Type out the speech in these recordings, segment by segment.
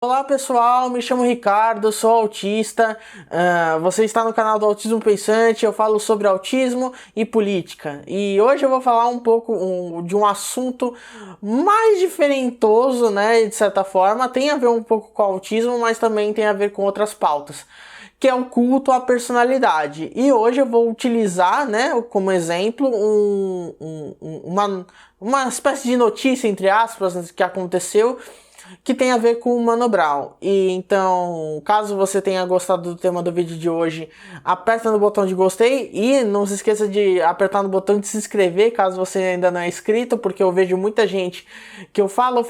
Olá pessoal, me chamo Ricardo, sou autista. Você está no canal do Autismo Pensante. Eu falo sobre autismo e política. E hoje eu vou falar um pouco de um assunto mais diferentoso, né? De certa forma, tem a ver um pouco com autismo, mas também tem a ver com outras pautas, que é o culto à personalidade. E hoje eu vou utilizar, né, como exemplo, uma espécie de notícia, entre aspas, que aconteceu, que tem a ver com o Mano Brown. E então, caso você tenha gostado do tema do vídeo de hoje, aperta no botão de gostei e não se esqueça de apertar no botão de se inscrever, caso você ainda não é inscrito, porque eu vejo muita gente que eu falo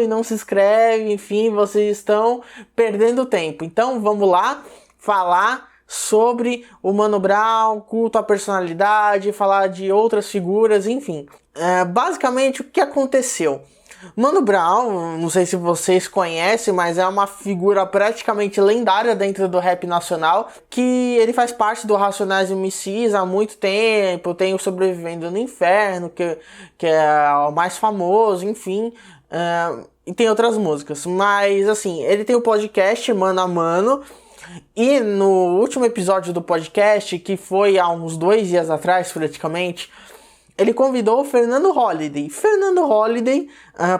e não se inscreve. Enfim, vocês estão perdendo tempo. Então, vamos lá falar sobre o Mano Brown, culto à personalidade, falar de outras figuras, enfim. Basicamente, o que aconteceu? Mano Brown, não sei se vocês conhecem, mas é uma figura praticamente lendária dentro do rap nacional, que ele faz parte do Racionais MCs há muito tempo, tem o Sobrevivendo no Inferno, que é o mais famoso, enfim, e tem outras músicas, mas assim, ele tem o podcast Mano a Mano, e no último episódio do podcast, que foi há uns 2 dias atrás praticamente, ele convidou o Fernando Holliday. Fernando Holliday,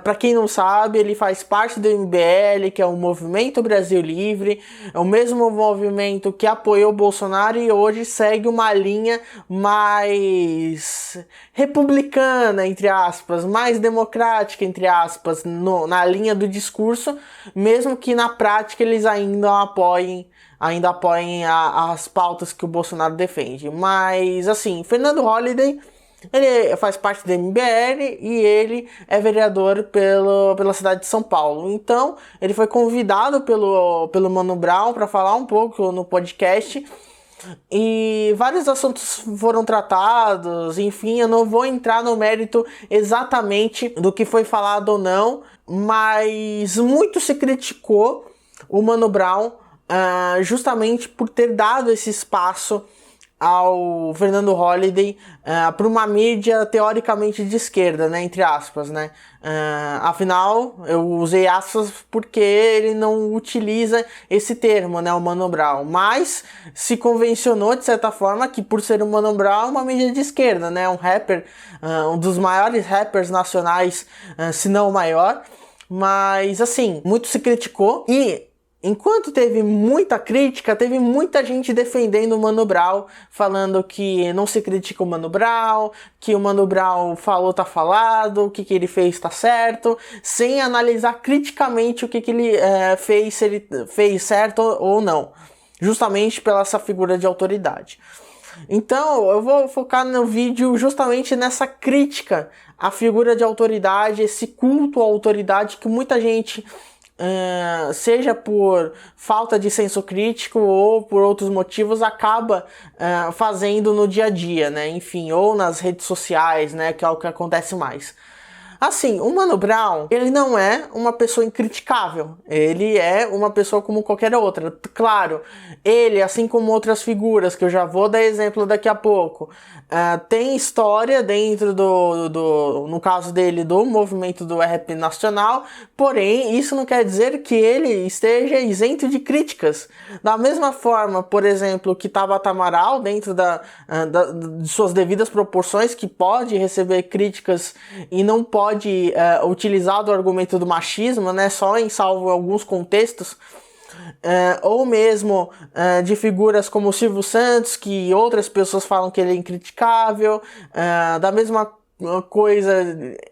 para quem não sabe, ele faz parte do MBL, que é o Movimento Brasil Livre, é o mesmo movimento que apoiou o Bolsonaro e hoje segue uma linha mais republicana, entre aspas, mais democrática, entre aspas, na linha do discurso, mesmo que na prática eles ainda apoiem as pautas que o Bolsonaro defende. Mas, assim, Fernando Holliday, ele faz parte do MBL e ele é vereador pela cidade de São Paulo. Então, ele foi convidado pelo Mano Brown para falar um pouco no podcast. E vários assuntos foram tratados, enfim, eu não vou entrar no mérito exatamente do que foi falado ou não, mas muito se criticou o Mano Brown justamente por ter dado esse espaço ao Fernando Holliday para uma mídia teoricamente de esquerda, né, entre aspas, né? Afinal, eu usei aspas porque ele não utiliza esse termo, né, o Mano Brown, mas se convencionou de certa forma que por ser o Mano Brown é uma mídia de esquerda, né, um rapper, um dos maiores rappers nacionais, se não o maior, mas assim, muito se criticou e enquanto teve muita crítica, teve muita gente defendendo o Mano Brown, falando que não se critica o Mano Brown, que o Mano Brown falou tá falado, o que ele fez tá certo, sem analisar criticamente o que ele fez, se ele fez certo ou não, justamente pela essa figura de autoridade. Então, eu vou focar no vídeo justamente nessa crítica à figura de autoridade, esse culto à autoridade que muita gente, seja por falta de senso crítico ou por outros motivos, acaba fazendo no dia a dia, né? Enfim, ou nas redes sociais, né? Que é o que acontece mais. Assim, o Mano Brown, ele não é uma pessoa incriticável. Ele é uma pessoa como qualquer outra. Claro, ele, assim como outras figuras, que eu já vou dar exemplo daqui a pouco, tem história dentro no caso dele, do movimento do rap nacional, porém, isso não quer dizer que ele esteja isento de críticas. Da mesma forma, por exemplo, que Tabata Amaral, dentro de suas devidas proporções, que pode receber críticas e não pode utilizar do argumento do machismo, né, só em salvo alguns contextos, ou mesmo de figuras como o Silvio Santos, que outras pessoas falam que ele é incriticável, da mesma coisa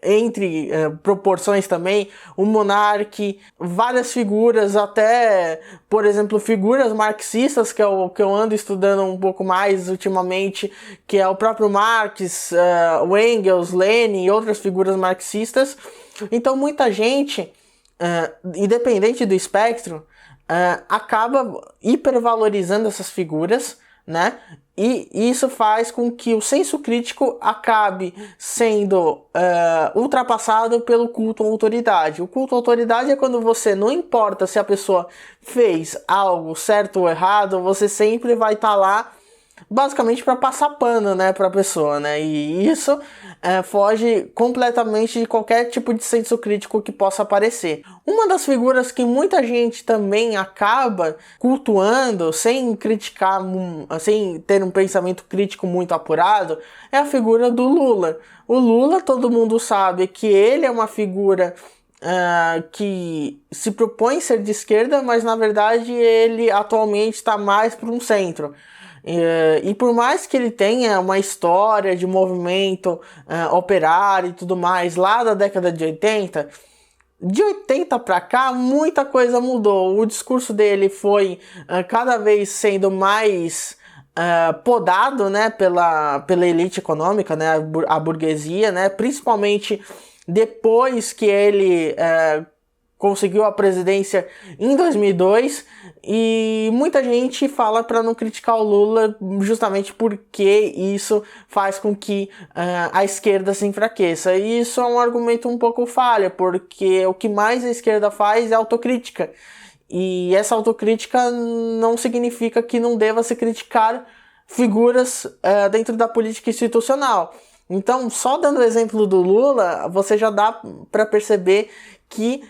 entre proporções também, o Monark, várias figuras, até, por exemplo, figuras marxistas, que é o que eu ando estudando um pouco mais ultimamente, que é o próprio Marx, o Engels, Lenin e outras figuras marxistas. Então muita gente, independente do espectro, acaba hipervalorizando essas figuras, né? E isso faz com que o senso crítico acabe sendo ultrapassado pelo culto à autoridade. O culto à autoridade é quando você, não importa se a pessoa fez algo certo ou errado, você sempre vai estar lá basicamente para passar pano, né, para a pessoa, né? E isso foge completamente de qualquer tipo de senso crítico que possa aparecer. Uma das figuras que muita gente também acaba cultuando sem criticar, sem ter um pensamento crítico muito apurado, é a figura do Lula. O Lula, todo mundo sabe que ele é uma figura que se propõe ser de esquerda, mas na verdade ele atualmente está mais para um centro. E por mais que ele tenha uma história de movimento operário e tudo mais lá da década de 80, de 80 para cá muita coisa mudou. O discurso dele foi cada vez sendo mais podado, né, pela elite econômica, né, a burguesia, né, principalmente depois que ele conseguiu a presidência em 2002, e muita gente fala para não criticar o Lula justamente porque isso faz com que a esquerda se enfraqueça. E isso é um argumento um pouco falha, porque o que mais a esquerda faz é autocrítica. E essa autocrítica não significa que não deva se criticar figuras dentro da política institucional. Então, só dando o exemplo do Lula, você já dá para perceber que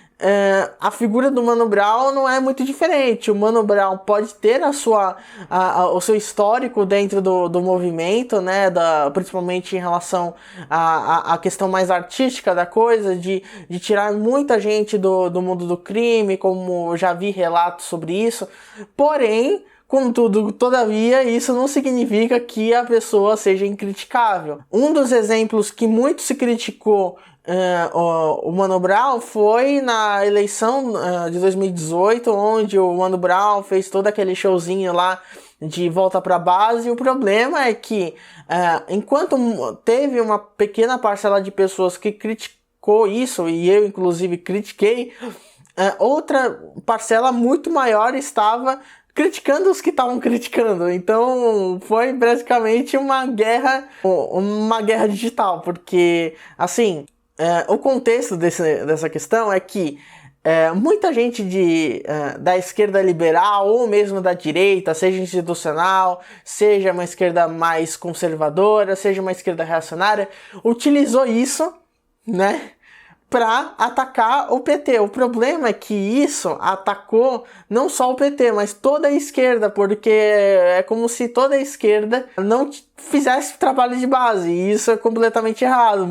a figura do Mano Brown não é muito diferente. O Mano Brown pode ter o seu histórico dentro do movimento, né, principalmente em relação à questão mais artística da coisa, de tirar muita gente do mundo do crime, como eu já vi relatos sobre isso. Porém, contudo, todavia, isso não significa que a pessoa seja incriticável. Um dos exemplos que muito se criticou o Mano Brown foi na eleição de 2018, onde o Mano Brown fez todo aquele showzinho lá de volta para a base. E o problema é que, enquanto teve uma pequena parcela de pessoas que criticou isso, e eu inclusive critiquei, outra parcela muito maior estava criticando os que estavam criticando. Então foi basicamente uma guerra digital, porque assim, o contexto dessa questão é que muita gente da esquerda liberal ou mesmo da direita, seja institucional, seja uma esquerda mais conservadora, seja uma esquerda reacionária, utilizou isso, né, para atacar o PT. O problema é que isso atacou não só o PT, mas toda a esquerda, porque é como se toda a esquerda não fizesse trabalho de base, e isso é completamente errado.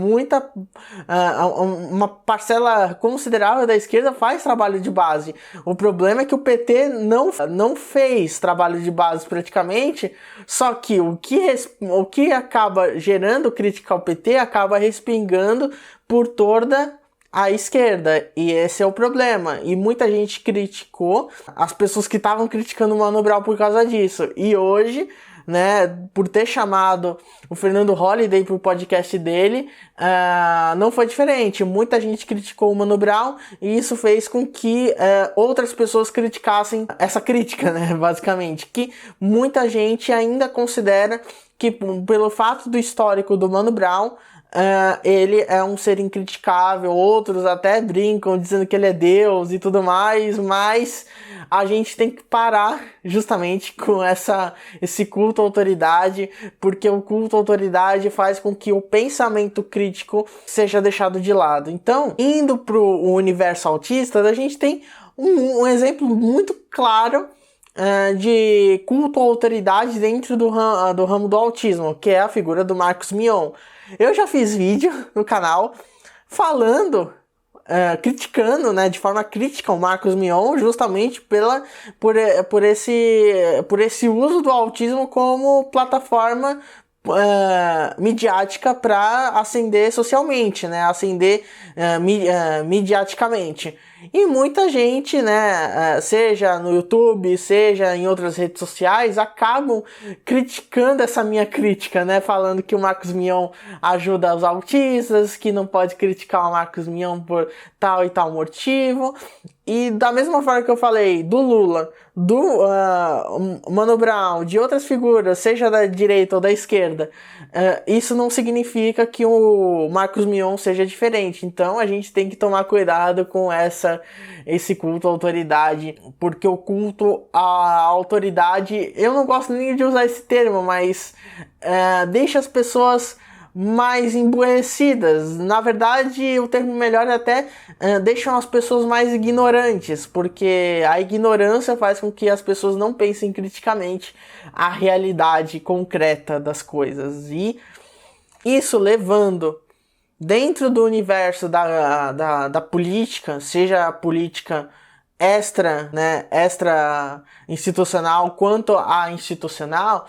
Uma parcela considerável da esquerda faz trabalho de base. O problema é que o PT não fez trabalho de base praticamente, só que o que acaba gerando crítica ao PT acaba respingando por toda a esquerda, e esse é o problema. E muita gente criticou as pessoas que estavam criticando o Mano Brown por causa disso. E hoje, né, por ter chamado o Fernando Holliday pro podcast dele, não foi diferente. Muita gente criticou o Mano Brown e isso fez com que outras pessoas criticassem essa crítica, né, basicamente. Que muita gente ainda considera que, pelo fato do histórico do Mano Brown, ele é um ser incriticável. Outros até brincam dizendo que ele é Deus e tudo mais, mas a gente tem que parar justamente com esse culto à autoridade, porque o culto à autoridade faz com que o pensamento crítico seja deixado de lado. Então, indo pro universo autista, a gente tem um exemplo muito claro de culto à autoridade dentro do ramo do autismo, que é a figura do Marcos Mion. Eu já fiz vídeo no canal falando, criticando, né, de forma crítica o Marcos Mion, justamente por esse uso do autismo como plataforma midiática para ascender socialmente, né, ascender midiaticamente. E muita gente, né, seja no YouTube, seja em outras redes sociais, acabam criticando essa minha crítica, né, falando que o Marcos Mion ajuda os autistas, que não pode criticar o Marcos Mion por tal e tal motivo. E da mesma forma que eu falei do Lula, do Mano Brown, de outras figuras, seja da direita ou da esquerda, isso não significa que o Marcos Mion seja diferente. Então a gente tem que tomar cuidado com essa esse culto à autoridade, porque o culto à autoridade, eu não gosto nem de usar esse termo, mas deixa as pessoas mais emburrecidas. Na verdade, o termo melhor é até deixam as pessoas mais ignorantes, porque a ignorância faz com que as pessoas não pensem criticamente a realidade concreta das coisas, e isso levando dentro do universo da política, seja a política extra institucional quanto a institucional,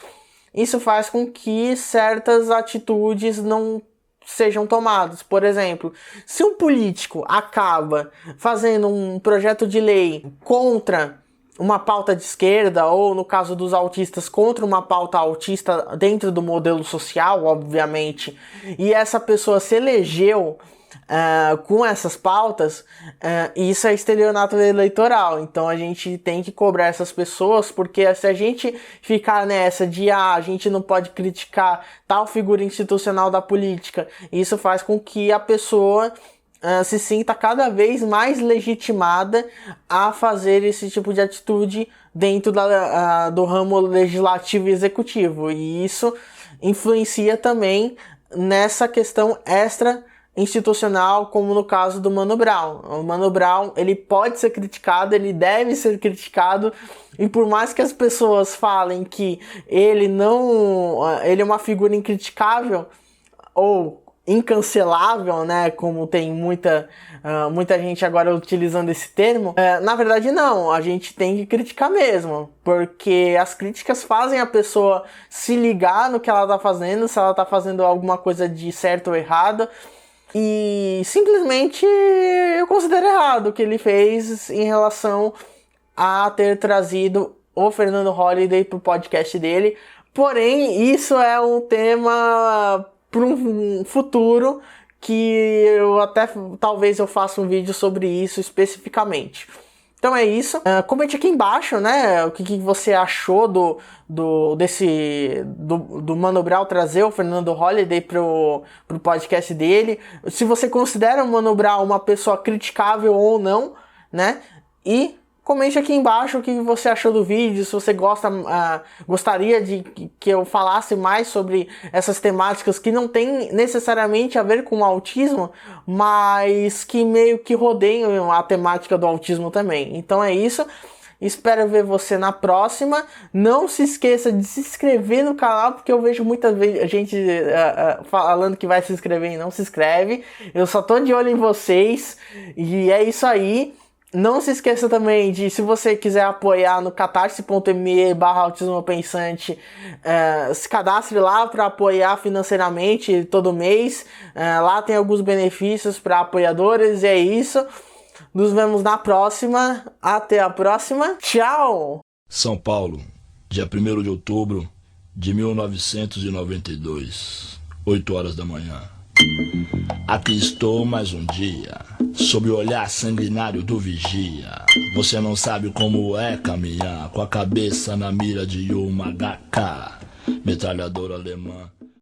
isso faz com que certas atitudes não sejam tomadas. Por exemplo, se um político acaba fazendo um projeto de lei contra uma pauta de esquerda, ou no caso dos autistas, contra uma pauta autista dentro do modelo social, obviamente, e essa pessoa se elegeu com essas pautas, isso é estelionato eleitoral. Então a gente tem que cobrar essas pessoas, porque se a gente ficar nessa de a gente não pode criticar tal figura institucional da política, isso faz com que a pessoa se sinta cada vez mais legitimada a fazer esse tipo de atitude dentro do ramo legislativo e executivo, e isso influencia também nessa questão extra institucional, como no caso do Mano Brown. O Mano Brown, ele pode ser criticado, ele deve ser criticado, e por mais que as pessoas falem que ele é uma figura incriticável ou incancelável, né, como tem muita gente agora utilizando esse termo, na verdade não, a gente tem que criticar mesmo, porque as críticas fazem a pessoa se ligar no que ela tá fazendo, se ela tá fazendo alguma coisa de certo ou errado. E simplesmente eu considero errado o que ele fez em relação a ter trazido o Fernando Holliday pro podcast dele. Porém, isso é um tema para um futuro que talvez eu faça um vídeo sobre isso especificamente. Então é isso. Comente aqui embaixo, né, o que você achou do Mano Brown trazer o Fernando Holliday pro podcast dele. Se você considera o Mano Brown uma pessoa criticável ou não, né? E comente aqui embaixo o que você achou do vídeo, se você gostaria de que eu falasse mais sobre essas temáticas que não tem necessariamente a ver com o autismo, mas que meio que rodeiam a temática do autismo também. Então é isso. Espero ver você na próxima. Não se esqueça de se inscrever no canal, porque eu vejo muita gente falando que vai se inscrever e não se inscreve. Eu só tô de olho em vocês. E é isso aí. Não se esqueça também de, se você quiser apoiar no catarse.me/autismopensante, se cadastre lá para apoiar financeiramente todo mês. Lá tem alguns benefícios para apoiadores, e é isso. Nos vemos na próxima. Até a próxima. Tchau! São Paulo, dia 1º de outubro de 1992, 8 horas da manhã. Aqui estou mais um dia, sob o olhar sanguinário do vigia. Você não sabe como é caminhar com a cabeça na mira de uma HK, metralhadora alemã.